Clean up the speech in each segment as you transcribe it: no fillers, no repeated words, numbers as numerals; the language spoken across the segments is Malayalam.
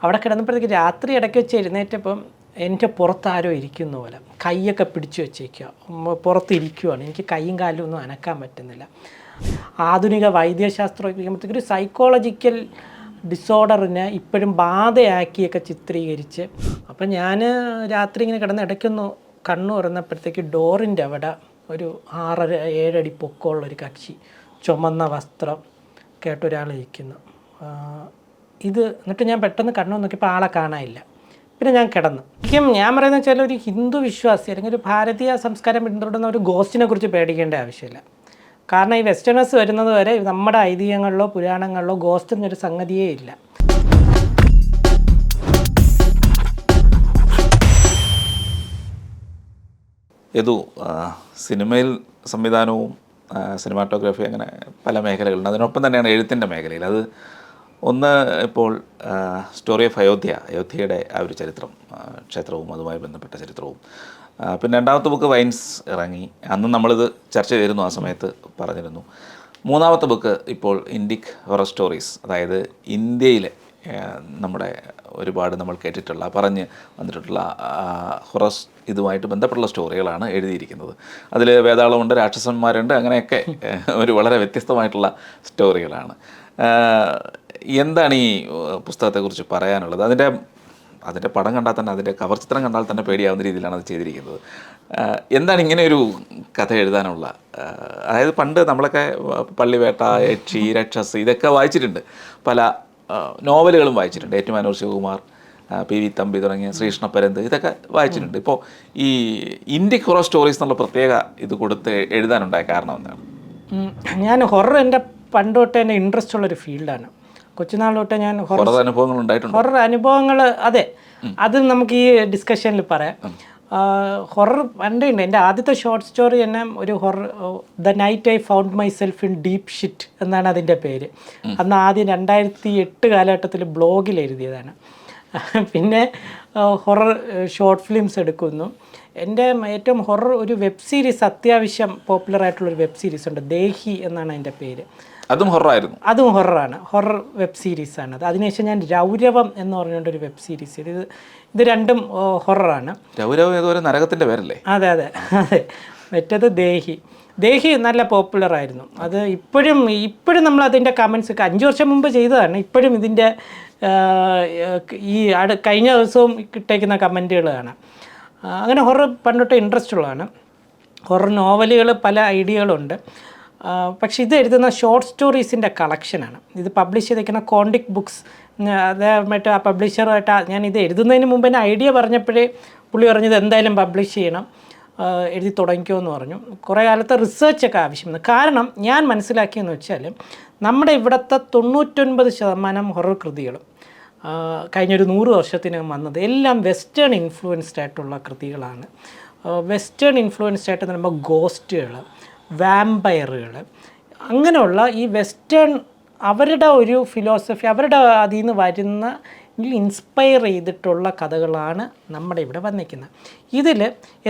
അവിടെ കിടന്നപ്പോഴത്തേക്ക് രാത്രി ഇടയ്ക്ക് വെച്ച് എഴുന്നേറ്റപ്പം എൻ്റെ പുറത്താരോ ഇരിക്കുന്ന പോലെ കൈയൊക്കെ പിടിച്ചു വെച്ചേക്കുക, പുറത്തിരിക്കുവാണ്. എനിക്ക് കൈയും കാലും ഒന്നും അനക്കാൻ പറ്റുന്നില്ല. ആധുനിക വൈദ്യശാസ്ത്രം ചെയ്യുമ്പോഴത്തേക്ക് ഒരു സൈക്കോളജിക്കൽ ഡിസോർഡറിനെ ഇപ്പോഴും ബാധയാക്കിയൊക്കെ ചിത്രീകരിച്ച്. അപ്പം ഞാൻ രാത്രി ഇങ്ങനെ കിടന്ന് ഇടയ്ക്കൊന്ന് കണ്ണു തുറന്നപ്പോഴത്തേക്ക് ഡോറിൻ്റെ അവിടെ ഒരു 6-7 അടി പൊക്കമുള്ളൊരു കക്ഷി, ചുമന്ന വസ്ത്രം കേട്ടൊരാൾ ഇരിക്കുന്നു. ഇത് എന്നിട്ട് ഞാൻ പെട്ടെന്ന് കണ്ണു നോക്കിയപ്പോൾ ആളെ കാണാനില്ല. പിന്നെ ഞാൻ കിടന്നു. ശരിക്കും ഞാൻ പറയുന്നത് വെച്ചാൽ ഒരു ഹിന്ദു വിശ്വാസി അല്ലെങ്കിൽ ഒരു ഭാരതീയ സംസ്കാരം പിന്തുടരുന്ന ഒരു ഗോസ്റ്റിനെ കുറിച്ച് പേടിക്കേണ്ട ആവശ്യമില്ല. കാരണം ഈ വെസ്റ്റേണേഴ്സ് വരുന്നത് വരെ നമ്മുടെ ഐതിഹ്യങ്ങളിലോ പുരാണങ്ങളിലോ ഗോസ്റ്റ് എന്നൊരു സംഗതിയേ ഇല്ല. യദു, സിനിമയിൽ സംവിധാനവും സിനിമാറ്റോഗ്രാഫി അങ്ങനെ പല മേഖലകളുണ്ട്. അതിനൊപ്പം തന്നെയാണ് എഴുത്തിൻ്റെ മേഖലയിൽ. അത് ഒന്ന് ഇപ്പോൾ സ്റ്റോറി ഓഫ് അയോധ്യയുടെ ആ ഒരു ചരിത്രം, ക്ഷേത്രവും അതുമായി ബന്ധപ്പെട്ട ചരിത്രവും. പിന്നെ രണ്ടാമത്തെ ബുക്ക് വൈൻസ് ഇറങ്ങി, അന്ന് നമ്മളിത് ചർച്ച ചെയ്തിരുന്നു, ആ സമയത്ത് പറഞ്ഞിരുന്നു. മൂന്നാമത്തെ ബുക്ക് ഇപ്പോൾ ഇൻഡിക് ഹൊറർ സ്റ്റോറീസ്, അതായത് ഇന്ത്യയിലെ നമ്മുടെ ഒരുപാട് നമ്മൾ കേട്ടിട്ടുള്ള പറഞ്ഞ് വന്നിട്ടുള്ള ഹൊറർ ഇതുമായിട്ട് ബന്ധപ്പെട്ടുള്ള സ്റ്റോറികളാണ് എഴുതിയിരിക്കുന്നത്. അതിൽ വേതാളമുണ്ട്, രാക്ഷസന്മാരുണ്ട്, അങ്ങനെയൊക്കെ ഒരു വളരെ വ്യത്യസ്തമായിട്ടുള്ള സ്റ്റോറികളാണ്. എന്താണ് ഈ പുസ്തകത്തെക്കുറിച്ച് പറയാനുള്ളത്? അതിൻ്റെ പടം കണ്ടാൽ തന്നെ, അതിൻ്റെ കവർ ചിത്രം കണ്ടാൽ തന്നെ പേടിയാവുന്ന രീതിയിലാണ് അത് ചെയ്തിരിക്കുന്നത്. എന്താണ് ഇങ്ങനെ ഒരു കഥ എഴുതാനുള്ള, അതായത് പണ്ട് നമ്മളൊക്കെ പള്ളിവേട്ട, യക്ഷി, രക്ഷസ് ഇതൊക്കെ വായിച്ചിട്ടുണ്ട്, പല നോവലുകളും വായിച്ചിട്ടുണ്ട്. ഏറ്റുമാനൂർ ശിവകുമാർ, പി വി തമ്പി തുടങ്ങിയ ശ്രീകൃഷ്ണപരന്ത് ഇതൊക്കെ വായിച്ചിട്ടുണ്ട്. ഇപ്പോൾ ഈ ഇൻഡിക് ഹൊറർ സ്റ്റോറീസ് എന്നുള്ള പ്രത്യേക ഇത് കൊടുത്ത് എഴുതാനുണ്ടായ കാരണം എന്താണ്? ഞാൻ ഹൊറർ എൻ്റെ പണ്ട് തൊട്ട് തന്നെ ഇൻട്രസ്റ്റ് ഉള്ളൊരു ഫീൽഡാണ്. കൊച്ചുനാൾ തൊട്ട് ഞാൻ ഹൊറർ അനുഭവങ്ങൾ ഉണ്ടായിട്ടുണ്ട്. ഹൊറർ അനുഭവങ്ങൾ, അതെ, അത് നമുക്ക് ഈ ഡിസ്കഷനിൽ പറയാം. ഹൊറർ പണ്ടേ ഉണ്ട്. എൻ്റെ ആദ്യത്തെ ഷോർട്ട് സ്റ്റോറി തന്നെ ഒരു horror, the night I found my self in deep shit എന്നാണ് അതിൻ്റെ പേര്. അന്ന് ആദ്യം 2008 കാലഘട്ടത്തിൽ ബ്ലോഗിൽ എഴുതിയതാണ്. പിന്നെ ഹൊറർ ഷോർട്ട് ഫിലിംസ് എടുക്കുന്നു. എൻ്റെ ഏറ്റവും ഹൊറർ ഒരു വെബ് സീരീസ്, അത്യാവശ്യം പോപ്പുലർ ആയിട്ടുള്ളൊരു വെബ് സീരീസ് ഉണ്ട്, ദേഹി എന്നാണ് അതിൻ്റെ പേര്. അതും ഹൊററായിരുന്നു. അതും ഹൊററാണ്, ഹൊറർ വെബ് സീരീസാണ് അത്. അതിനുശേഷം ഞാൻ രൗരവം എന്ന് പറഞ്ഞുകൊണ്ടൊരു വെബ് സീരീസ് ഇത് രണ്ടും ഹൊററാണ്. രൗരവം ഏതോ ഒരു നരകത്തിൻ്റെ പേരല്ലേ? അതെ അതെ അതെ. മറ്റേത് ദേഹി നല്ല പോപ്പുലറായിരുന്നു. അത് ഇപ്പോഴും നമ്മൾ അതിൻ്റെ കമൻസ് 5 വർഷം മുമ്പ് ചെയ്തതാണ്. ഇപ്പോഴും ഇതിൻ്റെ ഈ കഴിഞ്ഞ ദിവസവും കിട്ടേക്കുന്ന കമൻറ്റുകൾ കാണാം. അങ്ങനെ ഹൊറർ പണ്ടൊട്ട് ഇൻട്രസ്റ്റ് ഉള്ളതാണ്. ഹൊറർ നോവലുകൾ പല ഐഡിയകളുണ്ട്. പക്ഷേ ഇത് എഴുതുന്ന ഷോർട്ട് സ്റ്റോറീസിൻ്റെ കളക്ഷനാണ്. ഇത് പബ്ലിഷ് ചെയ്തിരിക്കുന്ന കോണ്ടിക് ബുക്സ്, അതേമായിട്ട് ആ പബ്ലിഷറുമായിട്ട് ഞാൻ ഇത് എഴുതുന്നതിന് മുമ്പ് തന്നെ ഐഡിയ പറഞ്ഞപ്പോഴേ പുള്ളി പറഞ്ഞത് എന്തായാലും പബ്ലിഷ് ചെയ്യണം, എഴുതി തുടങ്ങിക്കോ എന്ന് പറഞ്ഞു. കുറേ കാലത്തെ റിസർച്ചൊക്കെ ആവശ്യമാണ്. കാരണം ഞാൻ മനസ്സിലാക്കിയെന്ന് വെച്ചാൽ നമ്മുടെ ഇവിടുത്തെ 99% ഹൊറർ കൃതികളും കഴിഞ്ഞൊരു 100 വർഷത്തിനകം വന്നത് എല്ലാം വെസ്റ്റേൺ ഇൻഫ്ലുവൻസ്ഡ് ആയിട്ടുള്ള കൃതികളാണ്. വെസ്റ്റേൺ ഇൻഫ്ലുവൻസ്ഡ് ആയിട്ട് പറയുമ്പോൾ ഗോസ്റ്റുകൾ, വാമ്പയറുകൾ, അങ്ങനെയുള്ള ഈ വെസ്റ്റേൺ അവരുടെ ഒരു ഫിലോസഫി, അവരുടെ അതിൽ നിന്ന് വരുന്ന ഇൻസ്പയർ ചെയ്തിട്ടുള്ള കഥകളാണ് നമ്മുടെ ഇവിടെ വന്നിരിക്കുന്നത്.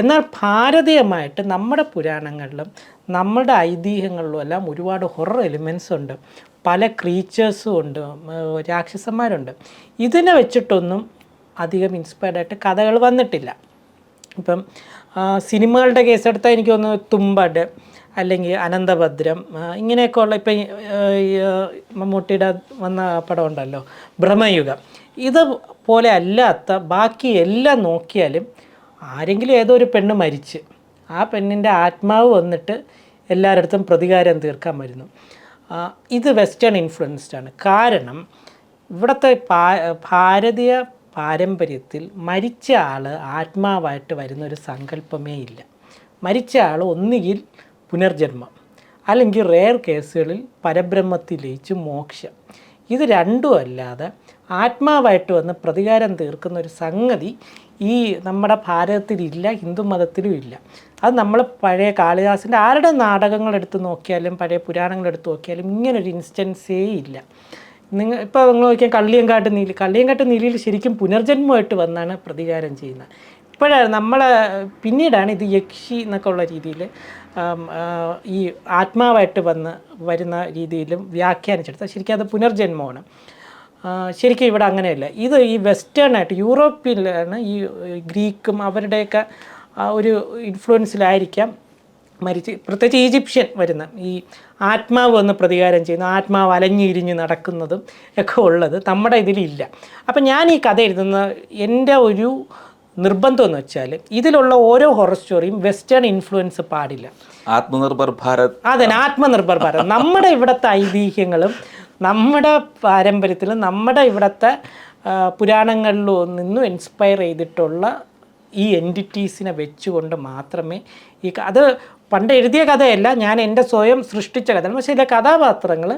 എന്നാൽ ഭാരതീയമായിട്ട് നമ്മുടെ പുരാണങ്ങളിലും നമ്മുടെ ഐതിഹ്യങ്ങളിലും എല്ലാം ഒരുപാട് ഹൊറർ എലിമെൻസ് ഉണ്ട്. പല ക്രീച്ചേഴ്സും ഉണ്ട്, രാക്ഷസന്മാരുണ്ട്. ഇതിനെ വെച്ചിട്ടൊന്നും അധികം ഇൻസ്പയർഡായിട്ട് കഥകൾ വന്നിട്ടില്ല. ഇപ്പം സിനിമകളുടെ കേസെടുത്താൽ എനിക്ക് തോന്നുന്നു തുമ്പട് അല്ലെങ്കിൽ അനന്തഭദ്രം ഇങ്ങനെയൊക്കെ ഉള്ള, ഇപ്പം മമ്മൂട്ടിയുടെ വന്ന പടം ഉണ്ടല്ലോ ബ്രഹ്മയുഗം, ഇതുപോലെ അല്ലാത്ത ബാക്കി എല്ലാം നോക്കിയാലും ആരെങ്കിലും ഏതോ ഒരു പെണ്ണ് മരിച്ച് ആ പെണ്ണിൻ്റെ ആത്മാവ് വന്നിട്ട് എല്ലാവരുടെ അടുത്തും പ്രതികാരം തീർക്കാൻ വരുന്നു. ഇത് വെസ്റ്റേൺ ഇൻഫ്ലുവൻസ്ഡ് ആണ്. കാരണം ഇവിടുത്തെ ഭാരതീയ പാരമ്പര്യത്തിൽ മരിച്ച ആൾ ആത്മാവായിട്ട് വരുന്നൊരു സങ്കല്പമേ ഇല്ല. മരിച്ച ആൾ ഒന്നുകിൽ പുനർജന്മം, അല്ലെങ്കിൽ റെയർ കേസുകളിൽ പരബ്രഹ്മത്തിൽ ലയിച്ച് മോക്ഷം. ഇത് രണ്ടും അല്ലാതെ ആത്മാവായിട്ട് വന്ന് പ്രതികാരം തീർക്കുന്ന ഒരു സംഗതി ഈ നമ്മുടെ ഭാരതത്തിലില്ല, ഹിന്ദു മതത്തിലും ഇല്ല. അത് നമ്മൾ പഴയ കാളിദാസിൻ്റെ ആരുടെ നാടകങ്ങളെടുത്ത് നോക്കിയാലും പഴയ പുരാണങ്ങളെടുത്ത് നോക്കിയാലും ഇങ്ങനൊരു ഇൻസ്റ്റൻസേ ഇല്ല. ഇപ്പോൾ നിങ്ങൾ നോക്കിയാൽ കള്ളിയങ്കാട്ട് നീലിയിൽ ശരിക്കും പുനർജന്മമായിട്ട് വന്നാണ് പ്രതികാരം ചെയ്യുന്നത്. ഇപ്പോഴാണ് പിന്നീടാണ് ഇത് യക്ഷി എന്നൊക്കെ ഉള്ള രീതിയിൽ ഈ ആത്മാവായിട്ട് വരുന്ന രീതിയിലും വ്യാഖ്യാനിച്ചെടുത്താൽ ശരിക്കും അത് പുനർജന്മമാണ്. ശരിക്കും ഇവിടെ അങ്ങനെയല്ല. ഇത് ഈ വെസ്റ്റേൺ ആയിട്ട് യൂറോപ്പിലാണ് ഈ ഗ്രീക്കും അവരുടെയൊക്കെ ഒരു ഇൻഫ്ലുവൻസിലായിരിക്കാം പ്രത്യേകിച്ച് ഈജിപ്ഷ്യൻ വരുന്ന ഈ ആത്മാവ് വന്ന് പ്രതികാരം ചെയ്യുന്ന ആത്മാവ് അലഞ്ഞിരിഞ്ഞ് നടക്കുന്നതും ഒക്കെ ഉള്ളത് നമ്മുടെ ഇതിലില്ല. അപ്പം ഞാൻ ഈ കഥ എഴുതുന്ന എൻ്റെ ഒരു നിർബന്ധം എന്ന് വെച്ചാൽ ഇതിലുള്ള ഓരോ ഹൊറർ സ്റ്റോറിയും വെസ്റ്റേൺ ഇൻഫ്ലുവൻസ് പാടില്ല. ആത്മനിർഭർ ഭാരത്. അതെ, ആത്മനിർഭർ ഭാരത്. നമ്മുടെ ഇവിടുത്തെ ഐതിഹ്യങ്ങളും നമ്മുടെ പാരമ്പര്യത്തിലും നമ്മുടെ ഇവിടുത്തെ പുരാണങ്ങളിലും നിന്നും ഇൻസ്പയർ ചെയ്തിട്ടുള്ള ഈ എൻറ്റിറ്റീസിനെ വെച്ചുകൊണ്ട് മാത്രമേ അത് പണ്ട് എഴുതിയ കഥയല്ല, ഞാൻ എൻ്റെ സ്വയം സൃഷ്ടിച്ച കഥയാണ്. പക്ഷേ ഇതിലെ കഥാപാത്രങ്ങൾ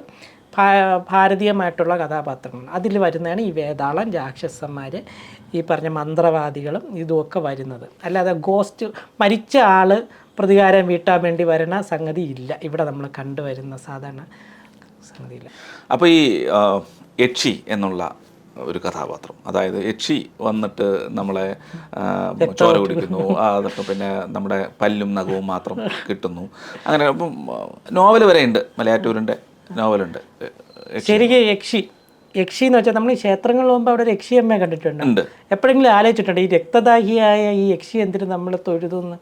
ഭാരതീയമായിട്ടുള്ള കഥാപാത്രങ്ങൾ. അതിൽ വരുന്നതാണ് ഈ വേതാളം, രാക്ഷസന്മാർ, ഈ പറഞ്ഞ മന്ത്രവാദികളും ഇതുമൊക്കെ വരുന്നത്. അല്ലാതെ ഗോസ്റ്റ് മരിച്ച ആൾ പ്രതികാരം വീട്ടാൻ വേണ്ടി വരുന്ന സംഗതി ഇല്ല ഇവിടെ നമ്മൾ കണ്ടുവരുന്ന സാധാരണ സംഗതിയില്ല. അപ്പോൾ ഈ യക്ഷി എന്നുള്ള ഒരു കഥാപാത്രം, അതായത് യക്ഷി വന്നിട്ട് നമ്മളെ ചോര കുടിക്കുന്നു, അതൊക്കെ പിന്നെ നമ്മുടെ പല്ലും നഖവും മാത്രം കിട്ടുന്നു, അങ്ങനെ. അപ്പം നോവൽ വരെ ഉണ്ട്, മലയാറ്റൂരിൻ്റെ നോവലുണ്ട്. ശരിക്കും യക്ഷി എന്ന് വെച്ചാൽ നമ്മൾ ഈ ക്ഷേത്രങ്ങളിൽ പോകുമ്പോൾ അവിടെ ഒരു യക്ഷിയമ്മയെ കണ്ടിട്ടുണ്ട്. എപ്പോഴെങ്കിലും ആലോചിച്ചിട്ടുണ്ട് ഈ രക്തദാഹിയായ ഈ യക്ഷി എന്തിനു നമ്മൾ തൊഴുതുന്ന്?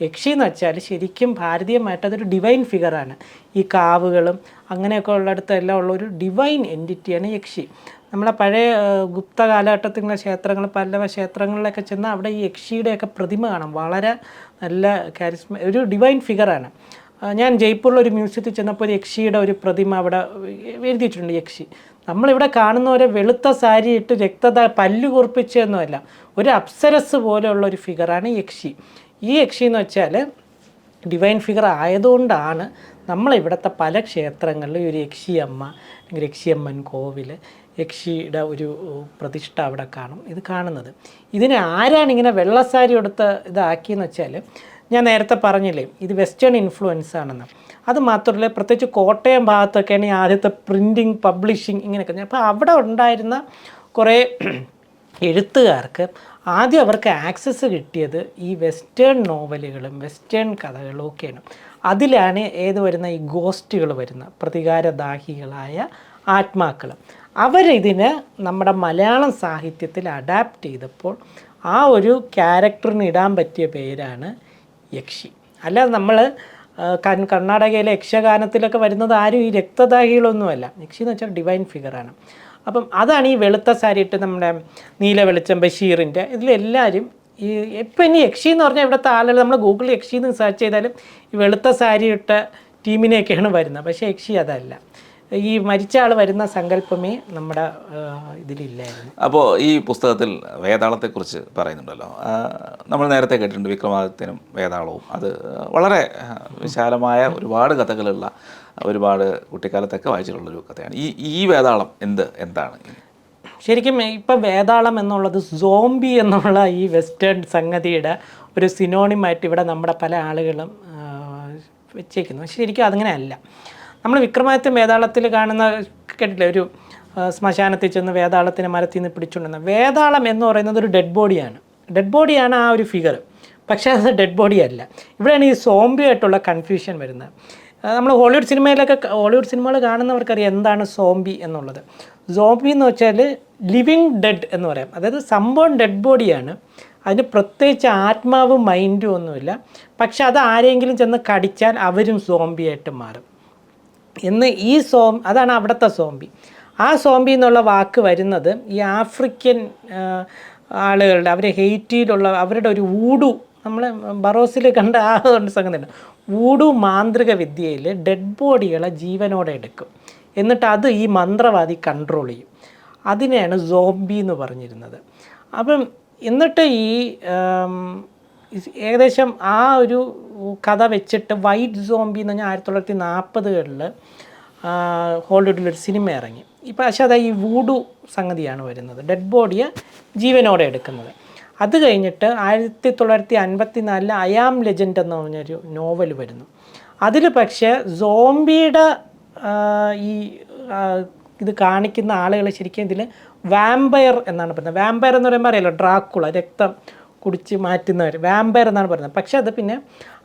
യക്ഷി എന്ന് വെച്ചാൽ ശരിക്കും ഭാരതീയമായിട്ട് അതൊരു ഡിവൈൻ ഫിഗറാണ്. ഈ കാവുകളും അങ്ങനെയൊക്കെ ഉള്ളിടത്ത് എല്ലാം ഉള്ള ഒരു ഡിവൈൻ എൻറ്റിറ്റിയാണ് യക്ഷി. നമ്മളെ പഴയ ഗുപ്ത കാലഘട്ടത്തിലുള്ള ക്ഷേത്രങ്ങൾ, പല്ലവ ക്ഷേത്രങ്ങളിലൊക്കെ ചെന്നാൽ അവിടെ ഈ യക്ഷിയുടെയൊക്കെ പ്രതിമ കാണാം. വളരെ നല്ല ഒരു ഡിവൈൻ ഫിഗറാണ്. ഞാൻ ജയ്പൂരിലൊരു മ്യൂസിയത്തിൽ ചെന്നപ്പോൾ ഒരു യക്ഷിയുടെ ഒരു പ്രതിമ അവിടെ എഴുതിയിട്ടുണ്ട്. യക്ഷി നമ്മളിവിടെ കാണുന്ന ഒരു വെളുത്ത സാരി ഇട്ട് പല്ല് കുറിപ്പിച്ചൊന്നുമല്ല, ഒരു അപ്സരസ് പോലെയുള്ള ഒരു ഫിഗറാണ് യക്ഷി. ഈ യക്ഷി എന്ന് വെച്ചാൽ ഡിവൈൻ ഫിഗർ ആയതുകൊണ്ടാണ് നമ്മളിവിടുത്തെ പല ക്ഷേത്രങ്ങളിലും ഒരു യക്ഷിയമ്മ അല്ലെങ്കിൽ യക്ഷിയമ്മൻ കോവിൽ, യക്ഷിയുടെ ഒരു പ്രതിഷ്ഠ അവിടെ കാണും. ഇത് കാണുന്നത് ഇതിനെ ആരാണ് ഇങ്ങനെ വെള്ളസാരി എടുത്ത് ഇതാക്കിയെന്ന് വെച്ചാൽ, ഞാൻ നേരത്തെ പറഞ്ഞില്ലേ ഇത് വെസ്റ്റേൺ ഇൻഫ്ലുവൻസ് ആണെന്ന്. അത് മാത്രമല്ല, പ്രത്യേകിച്ച് കോട്ടയം ഭാഗത്തൊക്കെയാണ് ഈ ആദ്യത്തെ പ്രിൻറ്റിങ്, പബ്ലിഷിങ് ഇങ്ങനെയൊക്കെ. അപ്പോൾ അവിടെ ഉണ്ടായിരുന്ന കുറേ എഴുത്തുകാർക്ക് ആദ്യം അവർക്ക് ആക്സസ് കിട്ടിയത് ഈ വെസ്റ്റേൺ നോവലുകളും വെസ്റ്റേൺ കഥകളും ഒക്കെയാണ്. അതിലാണ് വരുന്ന ഈ ഗോസ്റ്റുകൾ വരുന്ന പ്രതികാരദാഹികളായ ആത്മാക്കൾ. അവരിതിന് നമ്മുടെ മലയാളം സാഹിത്യത്തിൽ അഡാപ്റ്റ് ചെയ്തപ്പോൾ ആ ഒരു ക്യാരക്ടറിന് ഇടാൻ പറ്റിയ പേരാണ് യക്ഷി. അല്ലാതെ നമ്മൾ കർണാടകയിലെ യക്ഷഗാനത്തിലൊക്കെ വരുന്നത് ആരും ഈ രക്തദാഹികളൊന്നുമല്ല. യക്ഷി എന്ന് വെച്ചാൽ ഡിവൈൻ ഫിഗറാണ്. അപ്പം അതാണ് ഈ വെളുത്ത സാരിയിട്ട് നമ്മുടെ നീല വെളിച്ചം ബഷീറിൻ്റെ ഇതിലെല്ലാവരും ഈ ഇപ്പം ഇനി യക്ഷി എന്ന് പറഞ്ഞാൽ ഇവിടുത്തെ ആളുകൾ നമ്മൾ ഗൂഗിളിൽ യക്ഷി എന്ന് സെർച്ച് ചെയ്താലും ഈ വെളുത്ത സാരിയിട്ട ടീമിനെയൊക്കെയാണ് വരുന്നത്. പക്ഷേ യക്ഷി അതല്ല. ഈ മരിച്ച ആൾ വരുന്ന സങ്കല്പമേ നമ്മുടെ ഇതിലില്ലായിരുന്നു. അപ്പോൾ ഈ പുസ്തകത്തിൽ വേതാളത്തെക്കുറിച്ച് പറയുന്നുണ്ടല്ലോ. നമ്മൾ നേരത്തെ കേട്ടിട്ടുണ്ട് വിക്രമാദിത്യനും വേതാളവും. അത് വളരെ വിശാലമായ ഒരുപാട് കഥകളുള്ള, ഒരുപാട് കുട്ടിക്കാലത്തൊക്കെ വായിച്ചിട്ടുള്ളൊരു കഥയാണ്. ഈ വേതാളം എന്താണ് ശരിക്കും? ഇപ്പം വേതാളം എന്നുള്ളത് സോംബി എന്നുള്ള ഈ വെസ്റ്റേൺ സംഗതിയുടെ ഒരു സിനോണിമായിട്ട് ഇവിടെ നമ്മുടെ പല ആളുകളും വെച്ചേക്കുന്നു. പക്ഷെ ശരിക്കും അതങ്ങനെ അല്ല. നമ്മൾ വിക്രമാദിത്യം വേതാളത്തിൽ കാണുന്ന കേട്ടില്ലേ, ഒരു ശ്മശാനത്തിൽ ചെന്ന് വേതാളത്തിനെ മരത്തിൽ നിന്ന് പിടിച്ചുകൊണ്ടുവന്ന വേതാളം എന്ന് പറയുന്നത് ഒരു ഡെഡ് ബോഡിയാണ് ആ ഒരു ഫിഗർ. പക്ഷേ അത് ഡെഡ് ബോഡി അല്ല. ഇവിടെയാണ് ഈ സോംബി ആയിട്ടുള്ള കൺഫ്യൂഷൻ വരുന്നത്. നമ്മൾ ഹോളിവുഡ് സിനിമകൾ കാണുന്നവർക്കറിയാം എന്താണ് സോംബി എന്നുള്ളത്. സോംബി എന്ന് വെച്ചാൽ ലിവിങ് ഡെഡ് എന്ന് പറയാം. അതായത് സംഭവം ഡെഡ് ബോഡിയാണ്, അതിന് പ്രത്യേകിച്ച് ആത്മാവും മൈൻഡും ഒന്നുമില്ല. പക്ഷെ അത് ആരെങ്കിലും ചെന്ന് കടിച്ചാൽ അവരും സോംബിയായിട്ട് മാറും അതാണ് അവിടുത്തെ സോംബി. ആ സോംബി എന്നുള്ള വാക്ക് വരുന്നത് ഈ ആഫ്രിക്കൻ ആളുകളുടെ, അവർ ഹെയ്റ്റിയിലുള്ള അവരുടെ ഒരു ഊഡു, നമ്മൾ ബറോസിൽ കണ്ട ആ സംഗതിയുണ്ട്. ഊഡു മാന്ത്രിക വിദ്യയിൽ ഡെഡ് ബോഡികളെ ജീവനോടെ എടുക്കും, എന്നിട്ട് അത് ഈ മന്ത്രവാദി കൺട്രോൾ ചെയ്യും. അതിനെയാണ് സോംബി എന്ന് പറഞ്ഞിരുന്നത്. അപ്പം എന്നിട്ട് ഈ ഏകദേശം ആ ഒരു കഥ വെച്ചിട്ട് വൈറ്റ് സോംബി എന്ന് പറഞ്ഞാൽ 1940കളിൽ ഹോളിവുഡിലൊരു സിനിമ ഇറങ്ങി. ഇപ്പം പക്ഷേ അത് ഈ വൂഡു സംഗതിയാണ് വരുന്നത്, ഡെഡ് ബോഡിയെ ജീവനോടെ എടുക്കുന്നത്. അത് കഴിഞ്ഞിട്ട് 1954 ഐ ആം ലെജൻഡ് എന്ന് പറഞ്ഞൊരു നോവൽ വരുന്നു. അതിൽ പക്ഷേ സോംബിയുടെ ഈ ഇത് കാണിക്കുന്ന ആളുകൾ ശരിക്കും ഇതിൽ വാമ്പയർ എന്നാണ് പറയുന്നത്. വാമ്പയർ എന്ന് പറയുമ്പോൾ അറിയാലോ, ഡ്രാക്കുള, രക്തം കുടിച്ച് മാറ്റുന്നവർ, വാമ്പയർ എന്നാണ് പറയുന്നത്. പക്ഷേ അത് പിന്നെ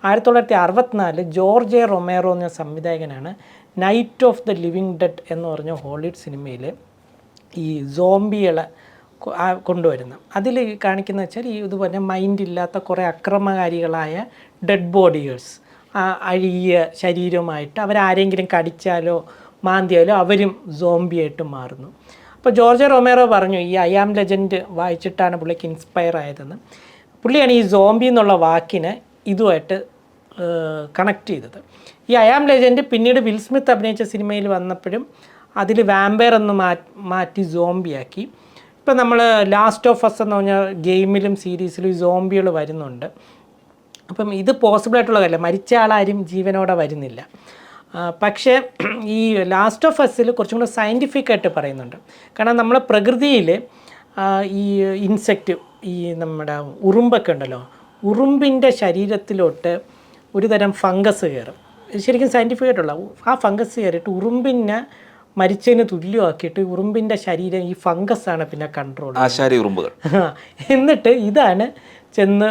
1964 ജോർജ് എ റൊമേറോ എന്ന സംവിധായകനാണ് knight of the living dead എന്ന് പറഞ്ഞ ഹോളിവുഡ് സിനിമയിൽ ഈ സോംബികളെ കൊണ്ടുവരുന്നത്. അതിൽ കാണിക്കുന്ന വെച്ചാൽ ഈ ഇതുപോലെ മൈൻഡില്ലാത്ത കുറേ അക്രമകാരികളായ ഡെഡ് ബോഡികൾസ്, അഴുകിയ ശരീരവുമായിട്ട് അവരാരെങ്കിലും കടിച്ചാലോ മാന്തിയാലോ അവരും സോംബിയായിട്ട് മാറുന്നു. അപ്പോൾ ജോർജ് റൊമേറോ പറഞ്ഞു ഈ ഐ ആം ലെജൻഡ് വായിച്ചിട്ടാണ് പുള്ളിക്ക് ഇൻസ്പയർ ആയതെന്ന്. പുള്ളിയാണ് ഈ സോംബി എന്നുള്ള വാക്കിനെ ഇതുമായിട്ട് കണക്ട് ചെയ്തത്. ഈ ഐ ആം ലെജൻഡ് പിന്നീട് വിൽ സ്മിത്ത് അഭിനയിച്ച സിനിമയിൽ വന്നപ്പോഴും അതിൽ വാമ്പയർ എന്ന് മാറ്റി സോംബിയാക്കി. ഇപ്പം നമ്മൾ ലാസ്റ്റ് ഓഫ് അസ് എന്ന് പറഞ്ഞാൽ ഗെയിമിലും സീരീസിലും ഈ സോംബികൾ വരുന്നുണ്ട്. അപ്പം ഇത് പോസിബിളായിട്ടുള്ള കാര്യമില്ല, മരിച്ച ആളാരും ജീവനോടെ വരുന്നില്ല. പക്ഷേ ഈ ലാസ്റ്റ് ഓഫ് അസിൽ കുറച്ചും കൂടെ സയൻറ്റിഫിക്കായിട്ട് പറയുന്നുണ്ട്. കാരണം നമ്മളെ പ്രകൃതിയിൽ ഈ ഇൻസെക്റ്റ്, ഈ നമ്മുടെ ഉറുമ്പൊക്കെ ഉണ്ടല്ലോ, ഉറുമ്പിൻ്റെ ശരീരത്തിലോട്ട് ഒരു തരം ഫംഗസ് കയറും. ശരിക്കും സയൻറ്റിഫിക്കായിട്ടുള്ള ആ ഫംഗസ് കയറിയിട്ട് ഉറുമ്പിനെ മരിച്ചതിന് തുല്യമാക്കിയിട്ട് ഉറുമ്പിൻ്റെ ശരീരം ഈ ഫംഗസാണ് പിന്നെ കൺട്രോൾ, ആശാരി ഉറുമ്പുകൾ. എന്നിട്ട് ഇതാണ് ചെന്ന്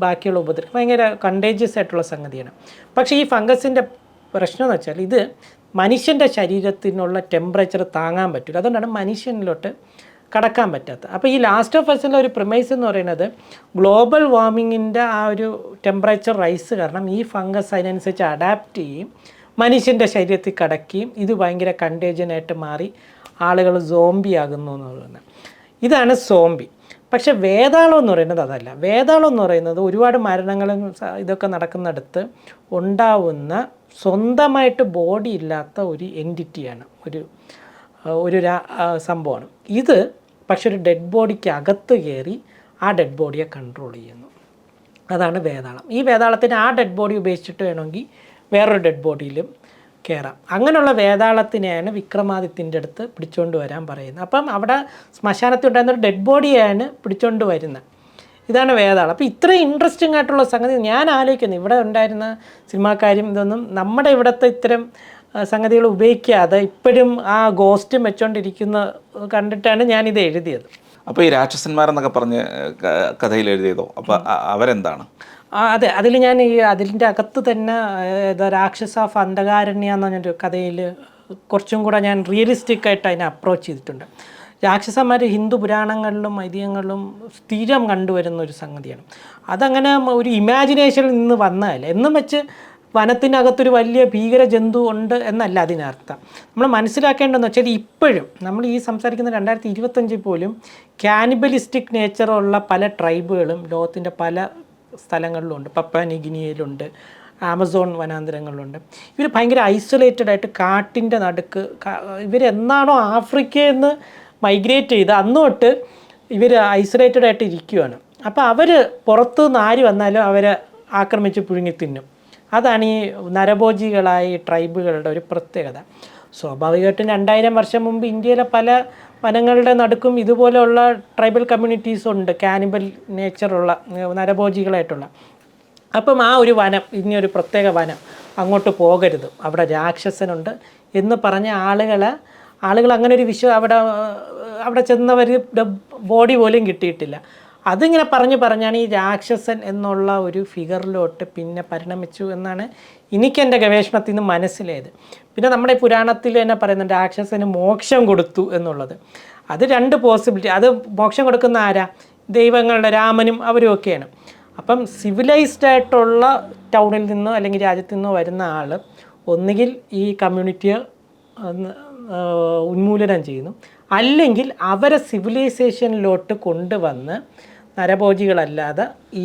ബാക്കിയുള്ള ഉപദ്രവം. ഭയങ്കര കണ്ടേജിയസ് ആയിട്ടുള്ള സംഗതിയാണ്. പക്ഷേ ഈ ഫംഗസിൻ്റെ പ്രശ്നം എന്ന് വെച്ചാൽ ഇത് മനുഷ്യൻ്റെ ശരീരത്തിനുള്ള ടെമ്പറേച്ചർ താങ്ങാൻ പറ്റില്ല. അതുകൊണ്ടാണ് മനുഷ്യനിലോട്ട് കടക്കാൻ പറ്റാത്തത്. അപ്പോൾ ഈ ലാസ്റ്റ് ഓഫ് അസിൻ്റെ ഒരു പ്രിമൈസ് എന്ന് പറയുന്നത് ഗ്ലോബൽ വാർമിങ്ങിൻ്റെ ആ ഒരു ടെമ്പറേച്ചർ റൈസ് കാരണം ഈ ഫംഗസ് അതിനനുസരിച്ച് അഡാപ്റ്റ് ചെയ്യും, മനുഷ്യൻ്റെ ശരീരത്തിൽ കടക്കുകയും ഇത് ഭയങ്കര കണ്ടേജനായിട്ട് മാറി ആളുകൾ സോംബി ആകുന്നു എന്ന് പറയുന്നത്. ഇതാണ് സോംബി. പക്ഷെ വേതാളം എന്ന് പറയുന്നത് അതല്ല. വേതാളം എന്ന് പറയുന്നത് ഒരുപാട് മരണങ്ങളും ഇതൊക്കെ നടക്കുന്നിടത്ത് ഉണ്ടാവുന്ന സ്വന്തമായിട്ട് ബോഡി ഇല്ലാത്ത ഒരു എൻറ്റിറ്റിയാണ്, ഒരു സംഭവമാണ് ഇത്. പക്ഷെ ഒരു ഡെഡ് ബോഡിക്ക് അകത്ത് കയറി ആ ഡെഡ് ബോഡിയെ കൺട്രോൾ ചെയ്യുന്നു. അതാണ് വേതാളം. ഈ വേതാളത്തിന് ആ ഡെഡ് ബോഡി ഉപേക്ഷിച്ചിട്ട് വേണമെങ്കിൽ വേറൊരു ഡെഡ് ബോഡിയിലും കയറാം. അങ്ങനെയുള്ള വേതാളത്തിനെയാണ് വിക്രമാദിത്യൻ്റെ അടുത്ത് പിടിച്ചുകൊണ്ട് വരാൻ പറയുന്നത്. അപ്പം അവിടെ ശ്മശാനത്തിൽ ഉണ്ടായിരുന്ന ഒരു ഡെഡ് ബോഡിയാണ് പിടിച്ചുകൊണ്ട് വരുന്നത്. ഇതാണ് വേതാളം. അപ്പോൾ ഇത്രയും ഇൻട്രസ്റ്റിംഗ് ആയിട്ടുള്ള സംഗതി ഞാൻ ആലോചിക്കുന്നു. ഇവിടെ ഉണ്ടായിരുന്ന സിനിമാക്കാരും ഇതൊന്നും നമ്മുടെ ഇവിടുത്തെ ഇത്തരം സംഗതികൾ ഉപയോഗിക്കാതെ ഇപ്പോഴും ആ ഗോസ്റ്റും വെച്ചുകൊണ്ടിരിക്കുന്ന കണ്ടിട്ടാണ് ഞാനിത് എഴുതിയത്. അപ്പോൾ ഈ രാക്ഷസന്മാരെന്നൊക്കെ പറഞ്ഞ് കഥയിൽ എഴുതിയതോ, അപ്പോൾ അവരെന്താണ്? അതെ, അതിൽ ഞാൻ ഈ അതിൻ്റെ അകത്ത് തന്നെ രാക്ഷസ ഓഫ് അന്ധകാരണ്യ എന്ന് പറഞ്ഞൊരു കഥയിൽ കുറച്ചും കൂടെ ഞാൻ റിയലിസ്റ്റിക്കായിട്ട് അതിനെ അപ്രോച്ച് ചെയ്തിട്ടുണ്ട്. രാക്ഷസന്മാർ ഹിന്ദു പുരാണങ്ങളിലും ഐതിഹ്യങ്ങളിലും സ്ഥിരം കണ്ടുവരുന്ന ഒരു സംഗതിയാണ്. അതങ്ങനെ ഒരു ഇമാജിനേഷനിൽ നിന്ന് വന്നതല്ല. എന്നും വെച്ച് വനത്തിനകത്തൊരു വലിയ ഭീകര ജന്തു ഉണ്ട് എന്നല്ല അതിനർത്ഥം. നമ്മൾ മനസ്സിലാക്കേണ്ടതെന്ന് വെച്ചാൽ ഇപ്പോഴും നമ്മൾ ഈ സംസാരിക്കുന്ന 2025 പോലും കാനിബലിസ്റ്റിക് നേച്ചറുള്ള പല ട്രൈബുകളും ലോകത്തിൻ്റെ പല സ്ഥലങ്ങളിലുണ്ട്. Papua ന്യൂഗിനിയയിലുണ്ട്, Amazon വനാന്തരങ്ങളിലുണ്ട്. ഇവർ ഭയങ്കര ഐസൊലേറ്റഡ് ആയിട്ട് കാട്ടിൻ്റെ നടുക്ക്, ഇവരെന്നാണോ ആഫ്രിക്കയിൽ നിന്ന് മൈഗ്രേറ്റ് ചെയ്ത് അന്ന് തൊട്ട് ഇവർ ഐസൊലേറ്റഡ് ആയിട്ട് ഇരിക്കുകയാണ്. അപ്പോൾ അവർ പുറത്തു നിന്ന് ആര് വന്നാലും അവരെ ആക്രമിച്ച് പുഴുങ്ങി തിന്നും. അതാണ് ഈ നരഭോജികളായ ട്രൈബുകളുടെ ഒരു പ്രത്യേകത. സ്വാഭാവികമായിട്ടും 2000 വർഷം മുമ്പ് ഇന്ത്യയിലെ പല വനങ്ങളുടെ നടുക്കും ഇതുപോലെയുള്ള ട്രൈബൽ കമ്മ്യൂണിറ്റീസ് ഉണ്ട്, കാനിബൽ നേച്ചറുള്ള നരഭോജികളായിട്ടുള്ള. അപ്പം ആ ഒരു വനം, ഇനിയൊരു പ്രത്യേക വനം, അങ്ങോട്ട് പോകരുത്, അവിടെ രാക്ഷസനുണ്ട് എന്ന് പറഞ്ഞ ആളുകൾ അങ്ങനെ ഒരു അവിടെ ചെന്നവർ ബോഡി പോലും കിട്ടിയിട്ടില്ല. അതിങ്ങനെ പറഞ്ഞാണ് ഈ രാക്ഷസൻ എന്നുള്ള ഒരു ഫിഗറിലോട്ട് പിന്നെ പരിണമിച്ചു എന്നാണ് എനിക്കെൻ്റെ ഗവേഷണത്തിൽ നിന്ന് മനസ്സിലായത്. പിന്നെ നമ്മുടെ പുരാണത്തിൽ തന്നെ പറയുന്നുണ്ട് രാക്ഷസന് മോക്ഷം കൊടുത്തു എന്നുള്ളത്. അത് 2 പോസിബിലിറ്റി. അത് മോക്ഷം കൊടുക്കുന്ന ആരാ? ദൈവങ്ങളുടെ രാമനും അവരും ഒക്കെയാണ്. അപ്പം സിവിലൈസ്ഡ് ആയിട്ടുള്ള ടൗണിൽ നിന്നോ അല്ലെങ്കിൽ രാജ്യത്തു നിന്നോ വരുന്ന ആൾ ഒന്നുകിൽ ഈ കമ്മ്യൂണിറ്റിയെ ഉന്മൂലനം ചെയ്യുന്നു, അല്ലെങ്കിൽ അവരെ സിവിലൈസേഷനിലോട്ട് കൊണ്ടുവന്ന് നരഭോജികളല്ലാതെ ഈ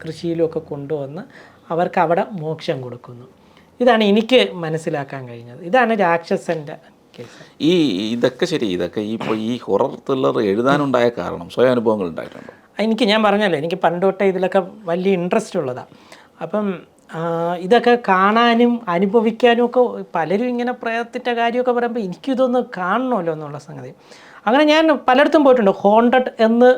കൃഷിയിലുമൊക്കെ കൊണ്ടുവന്ന് അവർക്ക് അവിടെ മോക്ഷം കൊടുക്കുന്നു. ഇതാണ് എനിക്ക് മനസ്സിലാക്കാൻ കഴിഞ്ഞത്. ഇതാണ് രാക്ഷസൻ്റെ കേസ്. ഇതൊക്കെ ശരി. ഇതൊക്കെ ഈ ഹൊറർ ത്രില്ലർ എഴുതാനുണ്ടായ കാരണം സ്വയം അനുഭവങ്ങൾ ഉണ്ടായിട്ടുണ്ടോ? ഞാൻ പറഞ്ഞല്ലോ, എനിക്ക് പണ്ടോട്ടേ ഇതിലൊക്കെ വലിയ ഇൻട്രസ്റ്റ് ഉള്ളതാണ്. അപ്പം ഇതൊക്കെ കാണാനും അനുഭവിക്കാനും ഒക്കെ പലരും ഇങ്ങനെ പ്രേതത്തിൻ്റെ കാര്യമൊക്കെ പറയുമ്പോൾ എനിക്കിതൊന്ന് കാണണമല്ലോ എന്നുള്ള സംഗതി. അങ്ങനെ ഞാൻ പലയിടത്തും പോയിട്ടുണ്ട്. ഹോണ്ടഡ് എന്ന്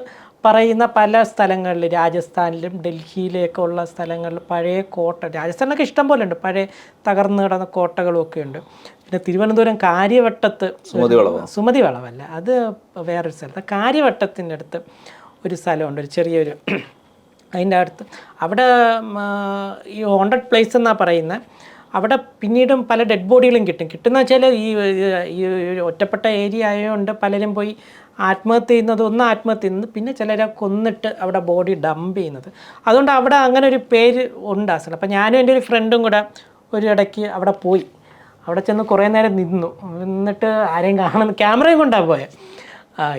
പറയുന്ന പല സ്ഥലങ്ങളിൽ, രാജസ്ഥാനിലും ഡൽഹിയിലൊക്കെ ഉള്ള സ്ഥലങ്ങളിൽ പഴയ കോട്ട, രാജസ്ഥാനിലൊക്കെ ഇഷ്ടം പോലെ ഉണ്ട്, പഴയ തകർന്നു കിടന്ന കോട്ടകളും ഒക്കെ ഉണ്ട്. പിന്നെ തിരുവനന്തപുരം കാര്യവട്ടത്ത്, സുമതി വളവല്ല, അത് വേറൊരു സ്ഥലത്ത്, കാര്യവട്ടത്തിൻ്റെ അടുത്ത് ഒരു സ്ഥലമുണ്ട്, ഒരു ചെറിയൊരു, അതിൻ്റെ അടുത്ത് അവിടെ ഈ ഹോണ്ടഡ് പ്ലേസ് എന്നാണ് പറയുന്നത്. അവിടെ പിന്നീടും പല ഡെഡ് ബോഡികളും കിട്ടുന്ന വെച്ചാൽ ഈ ഒറ്റപ്പെട്ട ഏരിയ ആയതുകൊണ്ട് പലരും പോയി ആത്മഹത്യ ചെയ്യുന്നത്, ആത്മഹത്യ ചെയ്യുന്നത്, പിന്നെ ചിലരെ കൊന്നിട്ട് അവിടെ ബോഡി ഡംപ് ചെയ്യുന്നത്. അതുകൊണ്ട് അവിടെ അങ്ങനെ ഒരു പേര് ഉണ്ട് ആ സ്ഥലം. അപ്പോൾ ഞാനും എൻ്റെ ഒരു ഫ്രണ്ടും കൂടെ ഒരു ഇടയ്ക്ക് അവിടെ പോയി. അവിടെ ചെന്ന് കുറേ നേരം നിന്നിട്ട് ആരെയും കാണുന്നു, ക്യാമറയും കൊണ്ടാണ് പോയത്.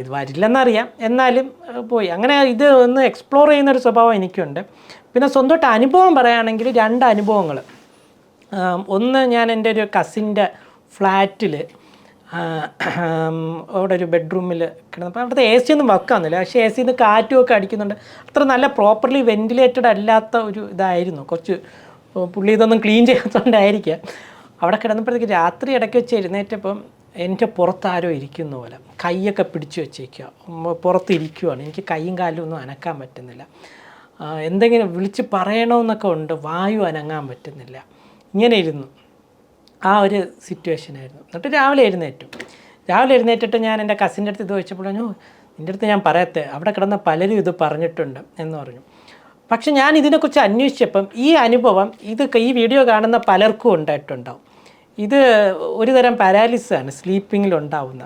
ഇത് വരില്ലെന്നറിയാം, എന്നാലും പോയി. അങ്ങനെ ഇത് ഒന്ന് എക്സ്പ്ലോർ ചെയ്യുന്നൊരു സ്വഭാവം എനിക്കുണ്ട്. പിന്നെ സ്വന്തമായിട്ട് അനുഭവം പറയുകയാണെങ്കിൽ 2 അനുഭവങ്ങൾ. ഒന്ന്, ഞാൻ എൻ്റെ ഒരു കസിൻ്റെ ഫ്ലാറ്റിൽ അവിടെ ഒരു ബെഡ്റൂമിൽ കിടന്നപ്പോൾ അവിടുത്തെ AC ഒന്നും വെക്കാമെന്നില്ല, പക്ഷേ AC നിന്ന് കാറ്റുമൊക്കെ അടിക്കുന്നുണ്ട്. അത്ര നല്ല പ്രോപ്പർലി വെൻറ്റിലേറ്റഡ് അല്ലാത്ത ഒരു ഇതായിരുന്നു. കുറച്ച് പുള്ളി ഇതൊന്നും ക്ലീൻ ചെയ്യാത്തതുകൊണ്ടായിരിക്കാം. അവിടെ കിടന്നപ്പോഴത്തേക്ക് രാത്രി ഇടയ്ക്ക് വെച്ച് എഴുന്നേറ്റപ്പം എൻ്റെ പുറത്താരോ ഇരിക്കുന്ന പോലെ കൈയൊക്കെ പിടിച്ച് വെച്ചേക്കുക, പുറത്തിരിക്കുവാണ്. എനിക്ക് കൈയും കാലും ഒന്നും അനക്കാൻ പറ്റുന്നില്ല. എന്തെങ്കിലും വിളിച്ച് പറയണമെന്നൊക്കെ ഉണ്ട്, വായു അനങ്ങാൻ പറ്റുന്നില്ല. ഇങ്ങനെ ഇരുന്നു. ആ ഒരു സിറ്റുവേഷനായിരുന്നു. എന്നിട്ട് രാവിലെ എഴുന്നേറ്റിട്ട് ഞാൻ എൻ്റെ കസിൻ്റെ അടുത്ത് ഇത് ചോദിച്ചപ്പോഴാണ്, നിൻ്റെ അടുത്ത് ഞാൻ പറയത്തെ, അവിടെ കിടന്ന പലരും ഇത് പറഞ്ഞിട്ടുണ്ട് എന്ന് പറഞ്ഞു. പക്ഷെ ഞാൻ ഇതിനെക്കുറിച്ച് അന്വേഷിച്ചപ്പം ഈ അനുഭവം ഈ വീഡിയോ കാണുന്ന പലർക്കും ഉണ്ടായിട്ടുണ്ടാവും. ഇത് ഒരു തരം പാരാലിസിസാണ്, സ്ലീപ്പിങ്ങിലുണ്ടാവുന്ന.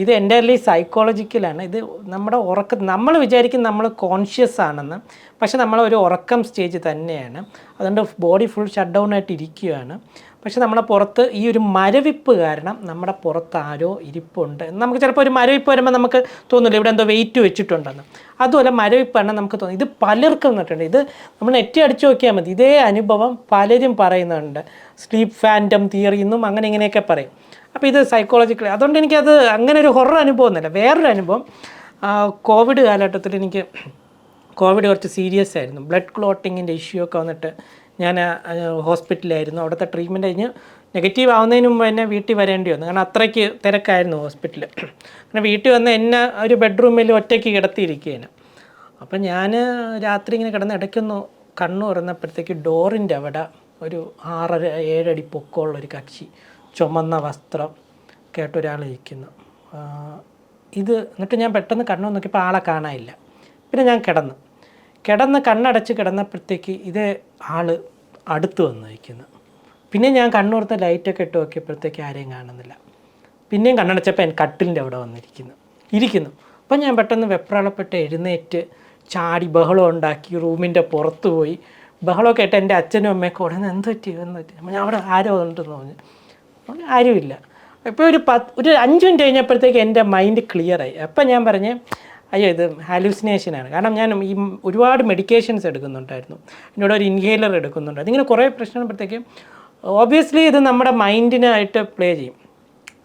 ഇത് എൻ്റർലി സൈക്കോളജിക്കലാണ്. ഇത് നമ്മുടെ നമ്മൾ വിചാരിക്കും നമ്മൾ കോൺഷ്യസ് ആണെന്ന്, പക്ഷെ നമ്മളൊരു ഉറക്കം സ്റ്റേജ് തന്നെയാണ്. അതുകൊണ്ട് ബോഡി ഫുൾ ഷട്ട് ഡൗൺ ആയിട്ട് ഇരിക്കുകയാണ്. പക്ഷെ നമ്മളെ പുറത്ത് ഈ ഒരു മരവിപ്പ് കാരണം നമ്മുടെ പുറത്ത് ആരോ ഇരിപ്പുണ്ട്. നമുക്ക് ചിലപ്പോൾ ഒരു മരവിപ്പ് വരുമ്പോൾ നമുക്ക് തോന്നില്ല ഇവിടെ എന്തോ വെയിറ്റ് വെച്ചിട്ടുണ്ടെന്ന്. അതുപോലെ മരവിപ്പാണ് നമുക്ക് തോന്നുന്നത്. ഇത് പലർക്കും വന്നിട്ടുണ്ട്. ഇത് നമ്മൾ നെറ്റ് അടിച്ചു നോക്കിയാൽ മതി. ഇതേ അനുഭവം പലരും പറയുന്നുണ്ട്. സ്ലീപ്പ് ഫാൻറ്റം തിയറി എന്നും അങ്ങനെ ഇങ്ങനെയൊക്കെ പറയും. അപ്പോൾ ഇത് സൈക്കോളജിക്കലി, അതുകൊണ്ട് എനിക്കത് അങ്ങനെ ഒരു ഹൊറർ അനുഭവം ഒന്നുമില്ല. വേറൊരു അനുഭവം, കോവിഡ് കാലഘട്ടത്തിൽ എനിക്ക് കോവിഡ് കുറച്ച് സീരിയസ് ആയിരുന്നു. ബ്ലഡ് ക്ലോട്ടിങ്ങിൻ്റെ ഇഷ്യൂ ഒക്കെ വന്നിട്ട് ഞാൻ ഹോസ്പിറ്റലിലായിരുന്നു. അവിടുത്തെ ട്രീറ്റ്മെൻറ്റ് കഴിഞ്ഞ് നെഗറ്റീവ് ആവുന്നതിന് മുമ്പ് എന്നെ വീട്ടിൽ വരേണ്ടി വന്നു. കാരണം അത്രയ്ക്ക് തിരക്കായിരുന്നു ഹോസ്പിറ്റലിൽ. അങ്ങനെ വീട്ടിൽ വന്ന് എന്നെ ഒരു ബെഡ്റൂമിൽ ഒറ്റയ്ക്ക് കിടത്തിയിരിക്കുകയാണ്. അപ്പം ഞാൻ രാത്രി ഇങ്ങനെ കിടന്ന് ഇടയ്ക്കൊന്ന് കണ്ണു തുറന്നപ്പോഴത്തേക്ക് ഡോറിൻ്റെ അവിടെ ഒരു 6-7 അടി പൊക്കമുള്ളൊരു കക്ഷി, ചുമന്ന വസ്ത്രം കേട്ടൊരാൾ ഇരിക്കുന്നു. എന്നിട്ട് ഞാൻ പെട്ടെന്ന് കണ്ണു നോക്കിയപ്പോൾ ആളെ കാണാനില്ല. പിന്നെ ഞാൻ കിടന്ന് കണ്ണടച്ച് കിടന്നപ്പോഴത്തേക്ക് ഇത് ആൾ അടുത്ത് വന്ന് വയ്ക്കുന്നു. പിന്നെ ഞാൻ കണ്ണുറത്ത് ലൈറ്റൊക്കെ ഇട്ട് നോക്കിയപ്പോഴത്തേക്ക് ആരെയും കാണുന്നില്ല. പിന്നെയും കണ്ണടച്ചപ്പോൾ കട്ടിലിൻ്റെ അവിടെ ഇരിക്കുന്നു. അപ്പം ഞാൻ പെട്ടെന്ന് വെപ്രാളപ്പെട്ട് എഴുന്നേറ്റ് ചാടി ബഹളം ഉണ്ടാക്കി റൂമിൻ്റെ പുറത്ത് പോയി. ബഹളമൊക്കെ ആയിട്ട് എൻ്റെ അച്ഛനും അമ്മയൊക്കെ ഉടനെ എന്ത് പറ്റി ഞാൻ അവിടെ ആരോ ഉണ്ടെന്ന് പറഞ്ഞു. ആരുമില്ല. ഇപ്പോൾ ഒരു 5 മിനിറ്റ് കഴിഞ്ഞപ്പോഴത്തേക്ക് എൻ്റെ മൈൻഡ് ക്ലിയറായി. അപ്പം ഞാൻ പറഞ്ഞ് അയ്യോ ഇത് ഹാലൂസിനേഷനാണ്. കാരണം ഞാൻ ഈ ഒരുപാട് മെഡിക്കേഷൻസ് എടുക്കുന്നുണ്ടായിരുന്നു, എന്നോട് ഒരു ഇൻഹേലർ എടുക്കുന്നുണ്ടായിരുന്നു. ഇങ്ങനെ കുറേ പ്രശ്നപ്പെടുത്തേക്കും ഓബ്വിയസ്ലി ഇത് നമ്മുടെ മൈൻഡിനായിട്ട് പ്ലേ ചെയ്യും.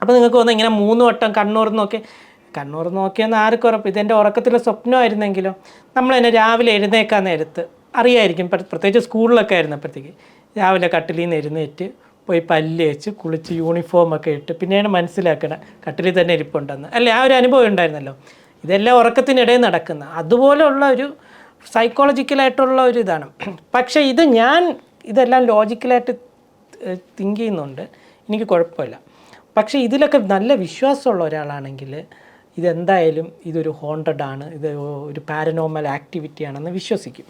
അപ്പോൾ നിങ്ങൾക്ക് തോന്നുന്നു ഇങ്ങനെ 3 വട്ടം കണ്ണൂർ നോക്കിയെന്ന് ആർക്കും ഉറപ്പ്. ഇതെൻ്റെ ഉറക്കത്തിലെ സ്വപ്നമായിരുന്നെങ്കിലോ. നമ്മൾ തന്നെ രാവിലെ എഴുന്നേക്കാൻ നേരത്ത് അറിയായിരിക്കും, പ്രത്യേകിച്ച് സ്കൂളിലൊക്കെ ആയിരുന്നപ്പോഴത്തേക്ക് രാവിലെ കട്ടിലിൽ നിന്ന് എഴുന്നേറ്റ് പോയി പല്ല് വെച്ച് കുളിച്ച് യൂണിഫോമൊക്കെ ഇട്ട് പിന്നെയാണ് മനസ്സിലാക്കണം കട്ടിലിൽ തന്നെ ഇരിപ്പുണ്ടെന്ന് അല്ലേ. ആ ഒരു അനുഭവം ഉണ്ടായിരുന്നല്ലോ. ഇതെല്ലാം ഉറക്കത്തിനിടയിൽ നടക്കുന്ന അതുപോലെയുള്ള ഒരു സൈക്കോളജിക്കലായിട്ടുള്ള ഒരു ഇതാണ്. പക്ഷേ ഇതെല്ലാം ലോജിക്കലായിട്ട് തിങ്ക് ചെയ്യുന്നുണ്ട്, എനിക്ക് കുഴപ്പമില്ല. പക്ഷേ ഇതിലൊക്കെ നല്ല വിശ്വാസമുള്ള ഒരാളാണെങ്കിൽ ഇതെന്തായാലും ഇതൊരു ഹോണ്ടഡ് ആണ്, ഇത് ഒരു പാരനോർമൽ ആക്ടിവിറ്റി ആണെന്ന് വിശ്വസിക്കും.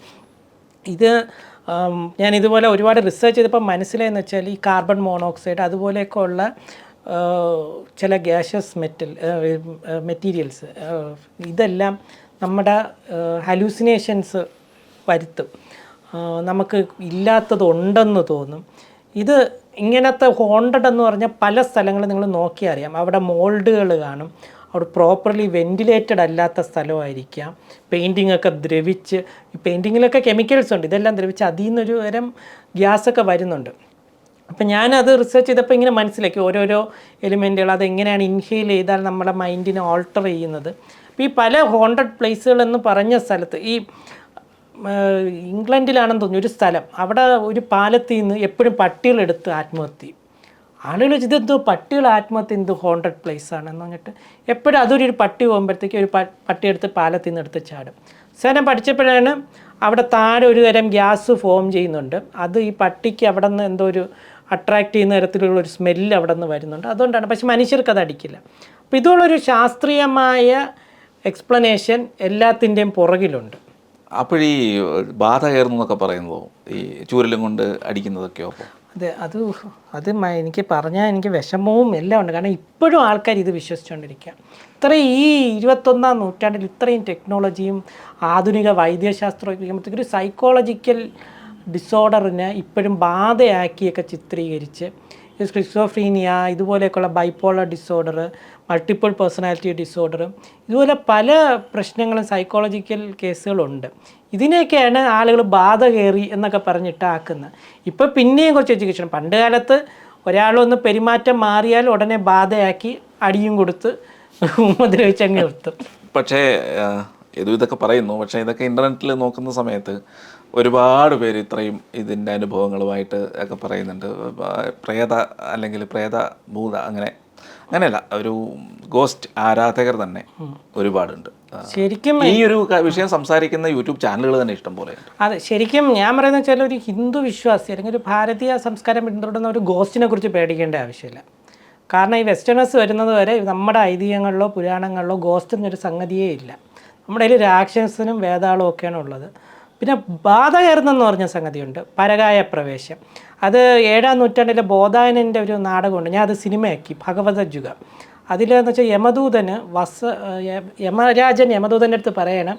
ഞാൻ ഇതുപോലെ ഒരുപാട് റിസർച്ച് ചെയ്തപ്പോൾ മനസ്സിലായെന്ന് വെച്ചാൽ ഈ കാർബൺ മോണോക്സൈഡ് അതുപോലെയൊക്കെ ഉള്ള ചില ഗ്യാഷ്യസ് മെറ്റീരിയൽസ് ഇതെല്ലാം നമ്മുടെ ഹലൂസിനേഷൻസ് വരുത്തും, നമുക്ക് ഇല്ലാത്തതുണ്ടെന്ന് തോന്നും. ഇത് ഇങ്ങനത്തെ ഹോണ്ടഡ് എന്ന് പറഞ്ഞാൽ പല സ്ഥലങ്ങളും നിങ്ങൾ നോക്കിയാൽ അറിയാം. അവിടെ മോൾഡുകൾ കാണും, അവിടെ പ്രോപ്പർലി വെൻറ്റിലേറ്റഡ് അല്ലാത്ത സ്ഥലമായിരിക്കാം. പെയിൻറ്റിങ് ഒക്കെ ദ്രവിച്ച്, ഈ പെയിൻറ്റിങ്ങിലൊക്കെ കെമിക്കൽസ് ഉണ്ട്, ഇതെല്ലാം ദ്രവിച്ച് അതിൽ നിന്നൊരു തരം ഗ്യാസൊക്കെ വരുന്നുണ്ട്. അപ്പം ഞാനത് റിസർച്ച് ചെയ്തപ്പോൾ ഇങ്ങനെ മനസ്സിലാക്കി ഓരോരോ എലിമെൻറ്റുകൾ അതെങ്ങനെയാണ് ഇൻഹെയിൽ ചെയ്താൽ നമ്മുടെ മൈൻഡിനെ ഓൾട്ടർ ചെയ്യുന്നത്. അപ്പോൾ ഈ പല ഹോണ്ടഡ് പ്ലേസുകളെന്ന് പറഞ്ഞ സ്ഥലത്ത് ഈ ഇംഗ്ലണ്ടിലാണെന്ന് തോന്നുന്നു ഒരു സ്ഥലം, അവിടെ ഒരു പാലത്തിൽ നിന്ന് എപ്പോഴും പട്ടികളെടുത്ത് ആത്മഹത്യ. ആളുകൾ ഇതെന്തോ പട്ടികൾ ആത്മഹത്യ എന്ത് ഹോണ്ടഡ് പ്ലേസ് ആണെന്ന് പറഞ്ഞിട്ട് എപ്പോഴും അതൊരു പട്ടി പോകുമ്പോഴത്തേക്ക് ഒരു പട്ടിയെടുത്ത് പാലത്തിൽ നിന്ന് എടുത്ത് ചാടും. സാധനം പഠിച്ചപ്പോഴാണ് അവിടെ താഴെ ഒരു തരം ഗ്യാസ് ഫോം ചെയ്യുന്നുണ്ട്, അത് ഈ പട്ടിക്ക് അവിടെ നിന്ന് എന്തോ ഒരു അട്രാക്റ്റ് ചെയ്യുന്ന തരത്തിലുള്ള ഒരു സ്മെല്ല് അവിടെ നിന്ന് വരുന്നുണ്ട്, അതുകൊണ്ടാണ്. പക്ഷെ മനുഷ്യർക്ക് അത് അടിക്കില്ല. അപ്പോൾ ഇതുള്ളൊരു ശാസ്ത്രീയമായ എക്സ്പ്ലനേഷൻ എല്ലാത്തിൻ്റെയും പുറകിലുണ്ട്. അപ്പോഴീ ബാധ കയറുന്നു എന്നൊക്കെ പറയുന്നതോ, ഈ ചൂരലും കൊണ്ട് അടിക്കുന്നതൊക്കെയോ? അപ്പോൾ എനിക്ക് പറഞ്ഞാൽ എനിക്ക് വിഷമവും എല്ലാം ഉണ്ട്. കാരണം ഇപ്പോഴും ആൾക്കാർ ഇത് വിശ്വസിച്ചുകൊണ്ടിരിക്കുക. ഇത്രയും ഈ 21-ാം നൂറ്റാണ്ടിൽ ഇത്രയും ടെക്നോളജിയും ആധുനിക വൈദ്യശാസ്ത്രവും ഒരു സൈക്കോളജിക്കൽ ഡിസോർഡറിനെ ഇപ്പോഴും ബാധയാക്കിയൊക്കെ ചിത്രീകരിച്ച് സ്ക്രിസോഫ്രീനിയ, ഇതുപോലെയൊക്കെയുള്ള bipolar disorder, multiple personality disorder, ഇതുപോലെ പല പ്രശ്നങ്ങളും സൈക്കോളജിക്കൽ കേസുകളുണ്ട്. ഇതിനെയൊക്കെയാണ് ആളുകൾ ബാധ കയറി എന്നൊക്കെ പറഞ്ഞിട്ട് ആക്കുന്നത്. ഇപ്പോൾ പിന്നെയും കുറച്ച് എഡ്യൂക്കേഷൻ. പണ്ട് കാലത്ത് ഒരാളൊന്ന് പെരുമാറ്റം മാറിയാൽ ഉടനെ ബാധയാക്കി അടിയും കൊടുത്ത് ഉപദ്രവിച്ചങ്ങ് നിർത്തും. പക്ഷേ ഇതൊക്കെ പറയുന്നു. പക്ഷേ ഇതൊക്കെ ഇൻ്റർനെറ്റിൽ നോക്കുന്ന സമയത്ത് ഒരുപാട് പേര് ഇത്രയും ഇതിൻ്റെ അനുഭവങ്ങളുമായിട്ട് ഒക്കെ പറയുന്നുണ്ട്. പ്രേത അല്ലെങ്കിൽ പ്രേതഭൂത അങ്ങനെയല്ല, ഒരു ഗോസ്റ്റ് ആരാധകർ തന്നെ ഒരുപാടുണ്ട്. ശരിക്കും ഈ ഒരു വിഷയം സംസാരിക്കുന്ന യൂട്യൂബ് ചാനലുകൾ തന്നെ ഇഷ്ടം പോലെ. അതെ, ശരിക്കും ഞാൻ പറയുന്നത് വെച്ചാൽ ഒരു ഹിന്ദു വിശ്വാസി അല്ലെങ്കിൽ ഒരു ഭാരതീയ സംസ്കാരം പിന്തുടരുന്ന ഒരു ഗോസ്റ്റിനെ കുറിച്ച് പേടിക്കേണ്ട ആവശ്യമില്ല. കാരണം ഈ വെസ്റ്റേണേഴ്സ് വരുന്നത് വരെ നമ്മുടെ ഐതിഹ്യങ്ങളിലോ പുരാണങ്ങളിലോ ഗോസ്റ്റ് എന്നൊരു സംഗതിയേ ഇല്ല. നമ്മുടെ കയ്യിൽ രാക്ഷസനും വേതാളവും ഒക്കെയാണ് ഉള്ളത്. പിന്നെ ബാധ കയറുന്നെന്ന് പറഞ്ഞ സംഗതിയുണ്ട്, പരകായ പ്രവേശം. അത് 7-ാം നൂറ്റാണ്ടിലെ ബോധായനൻ്റെ ഒരു നാടകമുണ്ട്, ഞാൻ അത് സിനിമയാക്കി, ഭഗവതജുഗ. അതിലെന്ന് വെച്ചാൽ യമരാജൻ യമദൂതൻ്റെ അടുത്ത് പറയണം,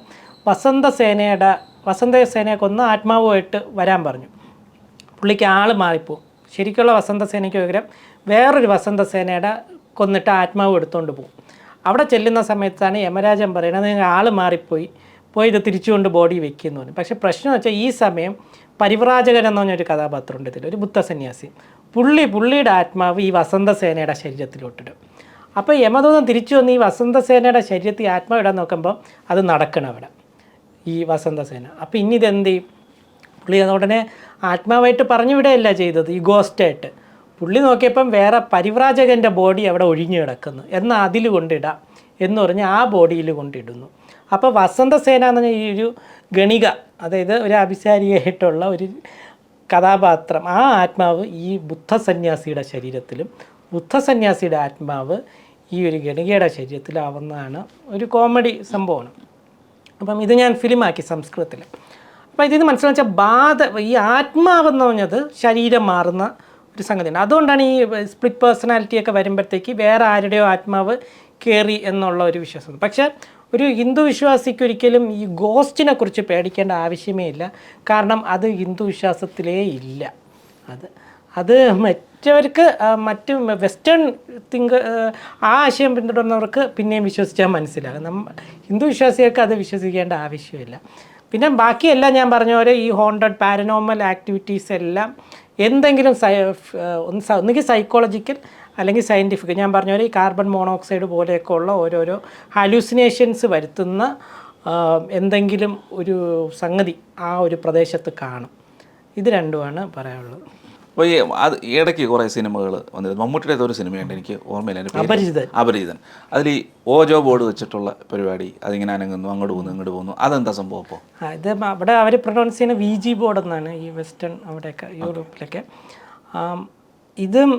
വസന്തസേനയെ കൊന്ന് ആത്മാവുമായിട്ട് വരാൻ പറഞ്ഞു. പുള്ളിക്ക് ആൾ മാറിപ്പോവും. ശരിക്കുള്ള വസന്തസേനയ്ക്ക് പകരം വേറൊരു വസന്തസേനയുടെ കൊന്നിട്ട് ആത്മാവ് എടുത്തുകൊണ്ട് പോകും. അവിടെ ചെല്ലുന്ന സമയത്താണ് യമരാജൻ പറയുന്നത്, നിങ്ങൾ ആൾ മാറിപ്പോയി ഇത് തിരിച്ചുകൊണ്ട് ബോഡി വെക്കുന്നു. പക്ഷേ പ്രശ്നം വെച്ചാൽ ഈ സമയം പരിവ്രാജകൻ എന്ന് പറഞ്ഞൊരു കഥാപാത്രമുണ്ട് ഇതിൽ, ഒരു ബുദ്ധസന്യാസി. പുള്ളിയുടെ ആത്മാവ് ഈ വസന്തസേനയുടെ ശരീരത്തിലോട്ടിടും. അപ്പോൾ യമദൂതൻ തിരിച്ചു വന്ന് ഈ വസന്തസേനയുടെ ശരീരത്തിൽ ആത്മാവ് ഇടാൻ നോക്കുമ്പോൾ അത് നടക്കണം അവിടെ, ഈ വസന്തസേന. അപ്പോൾ ഇനി ഇതെന്ത് ചെയ്യും? പുള്ളി അതുടനെ ആത്മാവായിട്ട് പറഞ്ഞു വിടുകയല്ല ചെയ്തത്, ഈ ഗോസ്റ്റായിട്ട്. പുള്ളി നോക്കിയപ്പം വേറെ പരിവ്രാജകൻ്റെ ബോഡി അവിടെ ഒഴിഞ്ഞു കിടക്കുന്നു, എന്നാൽ അതിൽ കൊണ്ടിടാം എന്ന് പറഞ്ഞ് ആ ബോഡിയിൽ കൊണ്ടിടുന്നു. അപ്പോൾ വസന്തസേന എന്ന് പറഞ്ഞാൽ ഈ ഒരു ഗണിക, അതായത് ഒരു അഭിസാരിയായിട്ടുള്ള ഒരു കഥാപാത്രം, ആ ആത്മാവ് ഈ ബുദ്ധസന്യാസിയുടെ ശരീരത്തിലും ബുദ്ധസന്യാസിയുടെ ആത്മാവ് ഈ ഒരു ഗണികയുടെ ശരീരത്തിലാവുന്നതാണ് ഒരു കോമഡി സംഭവമാണ്. അപ്പം ഇത് ഞാൻ ഫിലിമാക്കി സംസ്കൃതത്തിൽ. അപ്പോൾ ഇതിന് മനസ്സിലാച്ചാൽ ഈ ആത്മാവെന്ന് പറഞ്ഞത് ശരീരം മാറുന്ന ഒരു സംഗതിയുണ്ട്. അതുകൊണ്ടാണ് ഈ സ്പ്ലിറ്റ് പേഴ്സണാലിറ്റിയൊക്കെ വരുമ്പോഴത്തേക്ക് വേറെ ആരുടെയോ ആത്മാവ് കയറി എന്നുള്ള ഒരു വിശ്വാസം. പക്ഷേ ഒരു ഹിന്ദു വിശ്വാസിക്ക് ഒരിക്കലും ഈ ഗോസ്റ്റിനെ കുറിച്ച് പേടിക്കേണ്ട ആവശ്യമേ ഇല്ല. കാരണം അത് ഹിന്ദു വിശ്വാസത്തിലേ ഇല്ല. അത് മറ്റവർക്ക് മറ്റ് വെസ്റ്റേൺ ആ ആശയം പിന്തുടർന്നവർക്ക് പിന്നെയും വിശ്വസിച്ചാൽ മനസ്സിലാകും. ഹിന്ദു വിശ്വാസികൾക്ക് അത് വിശ്വസിക്കേണ്ട ആവശ്യമില്ല. പിന്നെ ബാക്കിയെല്ലാം ഞാൻ പറഞ്ഞ പോലെ ഈ ഹോണ്ടഡ് പാരനോർമൽ ആക്ടിവിറ്റീസ് എല്ലാം എന്തെങ്കിലും ഒന്നുകിൽ സൈക്കോളജിക്കൽ അല്ലെങ്കിൽ സയൻറ്റിഫിക്, ഞാൻ പറഞ്ഞ പോലെ ഈ കാർബൺ മോണോക്സൈഡ് പോലെയൊക്കെ ഉള്ള ഓരോരോ ഹാലൂസിനേഷൻസ് വരുത്തുന്ന എന്തെങ്കിലും ഒരു സംഗതി ആ ഒരു പ്രദേശത്ത് കാണും. ഇത് രണ്ടുമാണ് പറയാനുള്ളത്. അപ്പോൾ ഈ ഇടയ്ക്ക് കുറേ സിനിമകൾ വന്നിരുന്നു. മമ്മൂട്ടിയുടെ ഒരു സിനിമയുണ്ട്, എനിക്ക് ഓർമ്മയില്ല, അപരിചിതൻ. അതിൽ ഈ ഓജോ ബോർഡ് വെച്ചിട്ടുള്ള പരിപാടി, അതിങ്ങനെ അനങ്ങുന്നു, അങ്ങോട്ട് പോകുന്നു. അതെന്താ സംഭവം? അപ്പോൾ ഇത് അവിടെ അവർ പ്രൊനൗൺസ് ചെയ്യുന്ന VG ബോർഡ് എന്നാണ് ഈ വെസ്റ്റേൺ അവിടെയൊക്കെ യൂറോപ്പിലൊക്കെ. ഇതും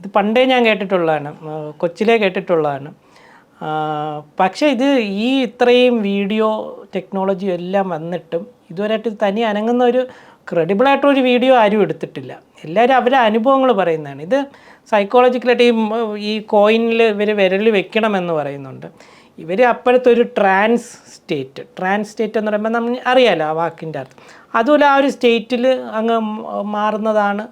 ഇത് പണ്ടേ ഞാൻ കേട്ടിട്ടുള്ളതാണ്, കൊച്ചിലേ കേട്ടിട്ടുള്ളതാണ്. പക്ഷേ ഇത് ഇത്രയും വീഡിയോ ടെക്നോളജി എല്ലാം വന്നിട്ടും ഇതുവരെയായിട്ട് തനി അനങ്ങുന്ന ഒരു ക്രെഡിബിളായിട്ടൊരു വീഡിയോ ആരും എടുത്തിട്ടില്ല. എല്ലാവരും അവരുടെ അനുഭവങ്ങൾ പറയുന്നതാണ്. ഇത് സൈക്കോളജിക്കലായിട്ട് ഈ കോയിനിൽ ഇവർ വിരൽ വെക്കണമെന്ന് പറയുന്നുണ്ട്. ഇവർ അപ്പോഴത്തെ ഒരു ട്രാൻസ് സ്റ്റേറ്റ് എന്ന് പറയുമ്പോൾ നമ്മൾ അറിയാമല്ലോ ആ വാക്കിൻ്റെ അർത്ഥം. അതുപോലെ ആ ഒരു സ്റ്റേറ്റിൽ അങ്ങ് മാറുന്നതാണ്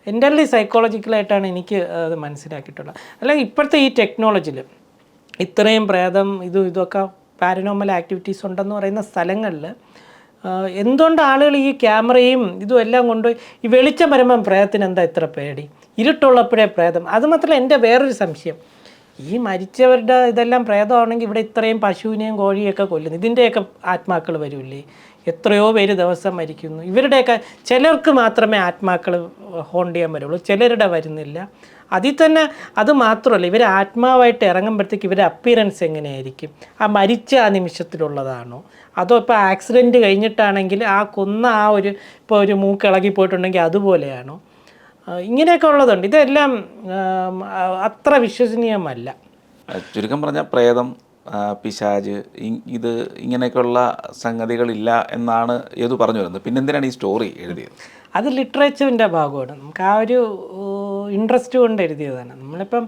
എൻ്റർലി സൈക്കോളജിക്കലായിട്ടാണ് എനിക്ക് അത് മനസ്സിലാക്കിയിട്ടുള്ളത്. അല്ലെങ്കിൽ ഇപ്പോഴത്തെ ഈ ടെക്നോളജിയിൽ ഇത്രയും പ്രേതം ഇതൊക്കെ പാരനോർമൽ ആക്ടിവിറ്റീസ് ഉണ്ടെന്ന് പറയുന്ന സ്ഥലങ്ങളിൽ എന്തുകൊണ്ട് ആളുകൾ ഈ ക്യാമറയും ഇതും എല്ലാം കൊണ്ടുപോയി ഈ വെളിച്ചം വരുമ്പം പ്രേതത്തിന് എന്താ ഇത്ര പേടി? ഇരുട്ടുള്ളപ്പോഴേ പ്രേതം. അതുമാത്രമല്ല, എൻ്റെ വേറൊരു സംശയം, ഈ മരിച്ചവരുടെ ഇതെല്ലാം പ്രേതമാണെങ്കിൽ ഇവിടെ ഇത്രയും പശുവിനെയും കോഴിയൊക്കെ കൊല്ലുന്നു, ഇതിൻ്റെയൊക്കെ ആത്മാക്കൾ വരില്ലേ? എത്രയോ പേര് ദിവസം മരിക്കുന്നു. ഇവരുടെയൊക്കെ ചിലർക്ക് മാത്രമേ ആത്മാക്കൾ ഹോണ്ട് ചെയ്യാൻ വരുള്ളൂ, ചിലരുടെ വരുന്നില്ല. അതിൽ തന്നെ അത് മാത്രമല്ല, ഇവർ ആത്മാവായിട്ട് ഇറങ്ങുമ്പോഴത്തേക്ക് ഇവരുടെ അപ്പിയറൻസ് എങ്ങനെയായിരിക്കും? ആ മരിച്ച ആ നിമിഷത്തിലുള്ളതാണോ, അതോ ഇപ്പോൾ ആക്സിഡൻറ്റ് കഴിഞ്ഞിട്ടാണെങ്കിൽ ആ കൊന്ന ഇപ്പോൾ ഒരു മൂക്ക് ഇളകി പോയിട്ടുണ്ടെങ്കിൽ അതുപോലെയാണോ? ഇങ്ങനെയൊക്കെ ഉള്ളതുണ്ട്. ഇതെല്ലാം അത്ര വിശ്വസനീയമല്ല. ചുരുക്കം പറഞ്ഞാൽ പ്രേതം പിശാജ് ഇത് ഇങ്ങനെയൊക്കെയുള്ള സംഗതികളില്ല എന്നാണ് ഏതു പറഞ്ഞു വരുന്നത്. പിന്നെന്തിനാണ് ഈ സ്റ്റോറി എഴുതിയത്? അത് ലിറ്ററേച്ചറിൻ്റെ ഭാഗമാണ്. നമുക്ക് ആ ഒരു ഇൻട്രസ്റ്റ് കൊണ്ട് എഴുതിയതാണ്. നമ്മളിപ്പം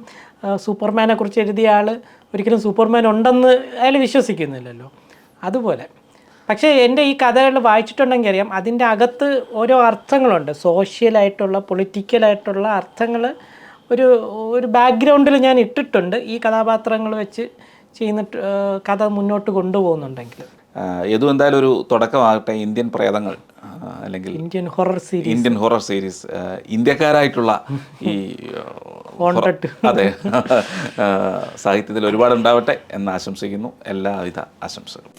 സൂപ്പർമാനെ കുറിച്ച് എഴുതിയ ആൾ ഒരിക്കലും സൂപ്പർമാൻ ഉണ്ടെന്ന് അയാൾ വിശ്വസിക്കുന്നില്ലല്ലോ. അതുപോലെ പക്ഷേ എൻ്റെ ഈ കഥകൾ വായിച്ചിട്ടുണ്ടെങ്കിൽ അറിയാം, അതിൻ്റെ അകത്ത് ഓരോ അർത്ഥങ്ങളുണ്ട്. സോഷ്യലായിട്ടുള്ള പൊളിറ്റിക്കലായിട്ടുള്ള അർത്ഥങ്ങൾ ഒരു ബാക്ക്ഗ്രൗണ്ടിൽ ഞാൻ ഇട്ടിട്ടുണ്ട്. ഈ കഥാപാത്രങ്ങൾ വെച്ച് ചെയ്യുന്നിട്ട് കഥ മുന്നോട്ട് കൊണ്ടുപോകുന്നുണ്ടെങ്കിൽ ഏതു എന്തായാലും ഒരു തുടക്കമാകട്ടെ. ഇന്ത്യൻ പ്രേതങ്ങൾ അല്ലെങ്കിൽ ഇന്ത്യൻ ഹൊറർ സീരീസ് ഇന്ത്യക്കാരായിട്ടുള്ള ഈ അതെ സാഹിത്യത്തിൽ ഒരുപാട് ഉണ്ടാവട്ടെ എന്ന് ആശംസിക്കുന്നു. എല്ലാവിധ ആശംസകളും.